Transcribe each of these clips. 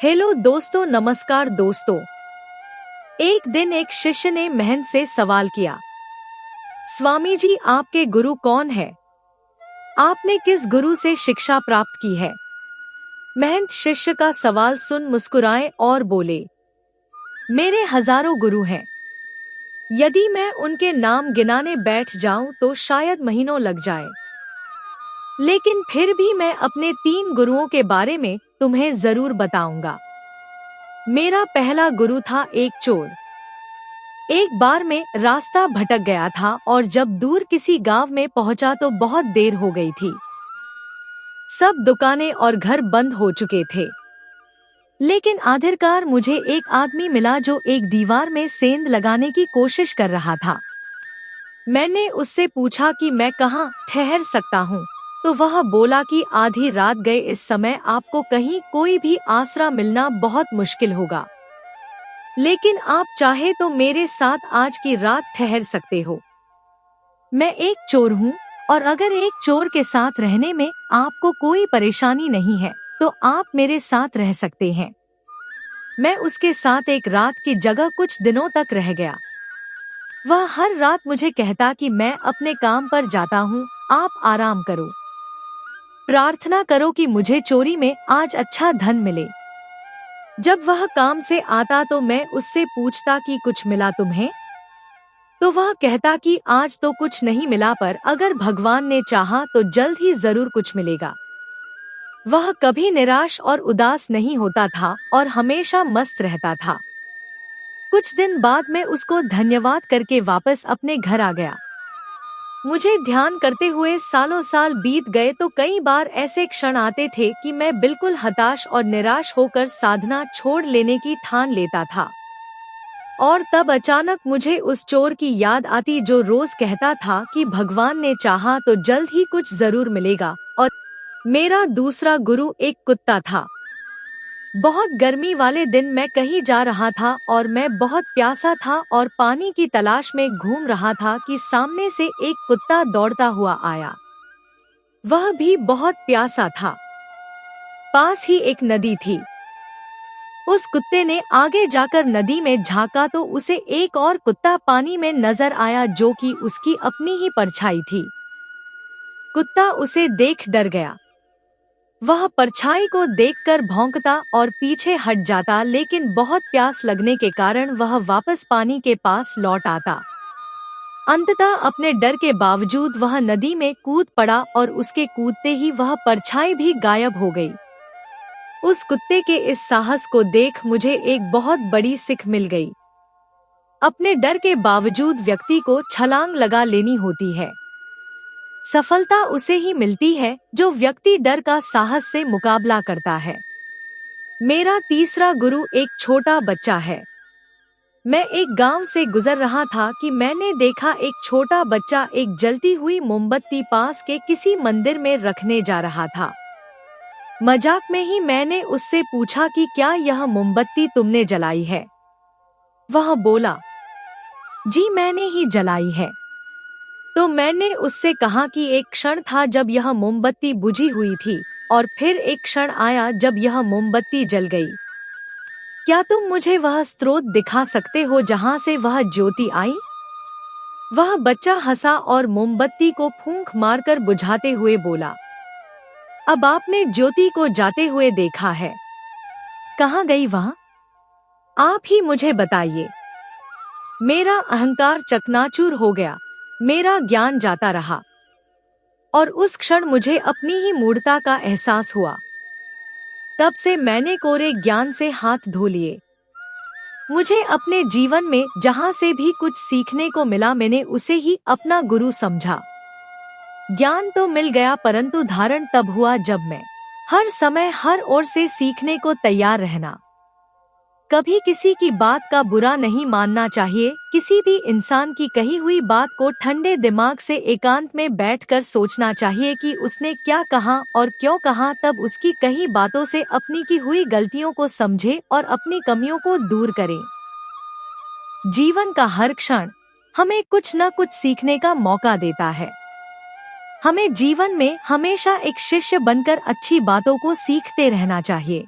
Hello दोस्तों, नमस्कार दोस्तों। एक दिन एक शिष्य ने महंत से सवाल किया, स्वामी जी, आपके गुरु कौन है? आपने किस गुरु से शिक्षा प्राप्त की है? महंत शिष्य का सवाल सुन मुस्कुराए और बोले, मेरे हजारों गुरु हैं। यदि मैं उनके नाम गिनाने बैठ जाऊं तो शायद महीनों लग जाए, लेकिन फिर भी मैं अपने 3 गुरुओं के बारे में तुम्हें जरूर बताऊंगा। मेरा पहला गुरु था एक चोर। एक बार मैं रास्ता भटक गया था और जब दूर किसी गांव में पहुंचा तो बहुत देर हो गई थी। सब दुकानें और घर बंद हो चुके थे, लेकिन आखिरकार मुझे एक आदमी मिला जो एक दीवार में सेंध लगाने की कोशिश कर रहा था। मैंने उससे पूछा कि मैं कहाँ ठहर सकता हूँ, तो वह बोला कि आधी रात गए इस समय आपको कहीं कोई भी आसरा मिलना बहुत मुश्किल होगा, लेकिन आप चाहे तो मेरे साथ आज की रात ठहर सकते हो। मैं एक चोर हूँ और अगर एक चोर के साथ रहने में आपको कोई परेशानी नहीं है तो आप मेरे साथ रह सकते हैं। मैं उसके साथ एक रात की जगह कुछ दिनों तक रह गया। वह हर रात मुझे कहता कि मैं अपने काम पर जाता हूँ, आप आराम करो, प्रार्थना करो कि मुझे चोरी में आज अच्छा धन मिले। जब वह काम से आता तो मैं उससे पूछता कि कुछ मिला तुम्हें? तो वह कहता कि आज तो कुछ नहीं मिला, पर अगर भगवान ने चाहा तो जल्द ही जरूर कुछ मिलेगा। वह कभी निराश और उदास नहीं होता था और हमेशा मस्त रहता था। कुछ दिन बाद मैं उसको धन्यवाद करके वापस अपने घर आ गया। मुझे ध्यान करते हुए सालों साल बीत गए तो कई बार ऐसे क्षण आते थे कि मैं बिल्कुल हताश और निराश होकर साधना छोड़ लेने की ठान लेता था। और तब अचानक मुझे उस चोर की याद आती जो रोज कहता था कि भगवान ने चाहा तो जल्द ही कुछ जरूर मिलेगा। और मेरा दूसरा गुरु एक कुत्ता था। बहुत गर्मी वाले दिन मैं कहीं जा रहा था और मैं बहुत प्यासा था और पानी की तलाश में घूम रहा था कि सामने से एक कुत्ता दौड़ता हुआ आया। वह भी बहुत प्यासा था। पास ही एक नदी थी। उस कुत्ते ने आगे जाकर नदी में झांका तो उसे एक और कुत्ता पानी में नजर आया जो कि उसकी अपनी ही परछाई थी। कुत्ता उसे देख डर गया। वह परछाई को देखकर भौंकता और पीछे हट जाता, लेकिन बहुत प्यास लगने के कारण वह वापस पानी के पास लौट आता। अंततः अपने डर के बावजूद वह नदी में कूद पड़ा और उसके कूदते ही वह परछाई भी गायब हो गई। उस कुत्ते के इस साहस को देख मुझे एक बहुत बड़ी सीख मिल गई। अपने डर के बावजूद व्यक्ति को छलांग लगा लेनी होती है। सफलता उसे ही मिलती है जो व्यक्ति डर का साहस से मुकाबला करता है। मेरा तीसरा गुरु एक छोटा बच्चा है। मैं एक गांव से गुजर रहा था कि मैंने देखा एक छोटा बच्चा एक जलती हुई मोमबत्ती पास के किसी मंदिर में रखने जा रहा था। मजाक में ही मैंने उससे पूछा कि क्या यह मोमबत्ती तुमने जलाई है? वह बोला, जी मैंने ही जलाई है। तो मैंने उससे कहा कि एक क्षण था जब यह मोमबत्ती बुझी हुई थी और फिर एक क्षण आया जब यह मोमबत्ती जल गई। क्या तुम मुझे वह स्रोत दिखा सकते हो जहां से वह ज्योति आई? वह बच्चा हंसा और मोमबत्ती को फूंक मारकर बुझाते हुए बोला, अब आपने ज्योति को जाते हुए देखा है, कहाँ गई वह? आप ही मुझे बताइए। मेरा अहंकार चकनाचूर हो गया। मेरा ज्ञान जाता रहा और उस क्षण मुझे अपनी ही मूढ़ता का एहसास हुआ। तब से मैंने कोरे ज्ञान से हाथ धो लिए। मुझे अपने जीवन में जहां से भी कुछ सीखने को मिला मैंने उसे ही अपना गुरु समझा। ज्ञान तो मिल गया, परंतु धारण तब हुआ जब मैं हर समय हर ओर से सीखने को तैयार रहना। कभी किसी की बात का बुरा नहीं मानना चाहिए। किसी भी इंसान की कही हुई बात को ठंडे दिमाग से एकांत में बैठकर सोचना चाहिए कि उसने क्या कहा और क्यों कहा, तब उसकी कही बातों से अपनी की हुई गलतियों को समझे और अपनी कमियों को दूर करें। जीवन का हर क्षण हमें कुछ न कुछ सीखने का मौका देता है। हमें जीवन में हमेशा एक शिष्य बनकर अच्छी बातों को सीखते रहना चाहिए।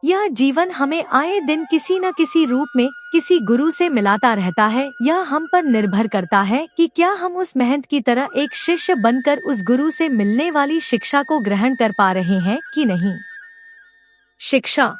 यह जीवन हमें आए दिन किसी न किसी रूप में किसी गुरु से मिलाता रहता है। यह हम पर निर्भर करता है कि क्या हम उस महंत की तरह एक शिष्य बनकर उस गुरु से मिलने वाली शिक्षा को ग्रहण कर पा रहे हैं कि नहीं। शिक्षा।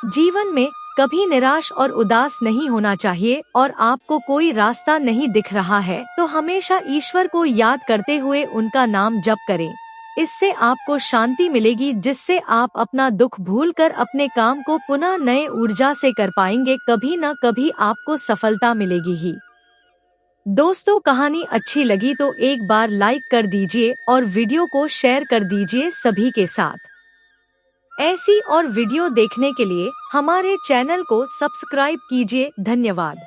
जीवन में कभी निराश और उदास नहीं होना चाहिए और आपको कोई रास्ता नहीं दिख रहा है तो हमेशा ईश्वर को याद करते हुए उनका नाम जप करें। इससे आपको शांति मिलेगी, जिससे आप अपना दुख भूलकर अपने काम को पुनः नए ऊर्जा से कर पाएंगे। कभी न कभी आपको सफलता मिलेगी ही। दोस्तों, कहानी अच्छी लगी तो एक बार लाइक कर दीजिए और वीडियो को शेयर कर दीजिए सभी के साथ। ऐसी और वीडियो देखने के लिए हमारे चैनल को सब्सक्राइब कीजिए। धन्यवाद।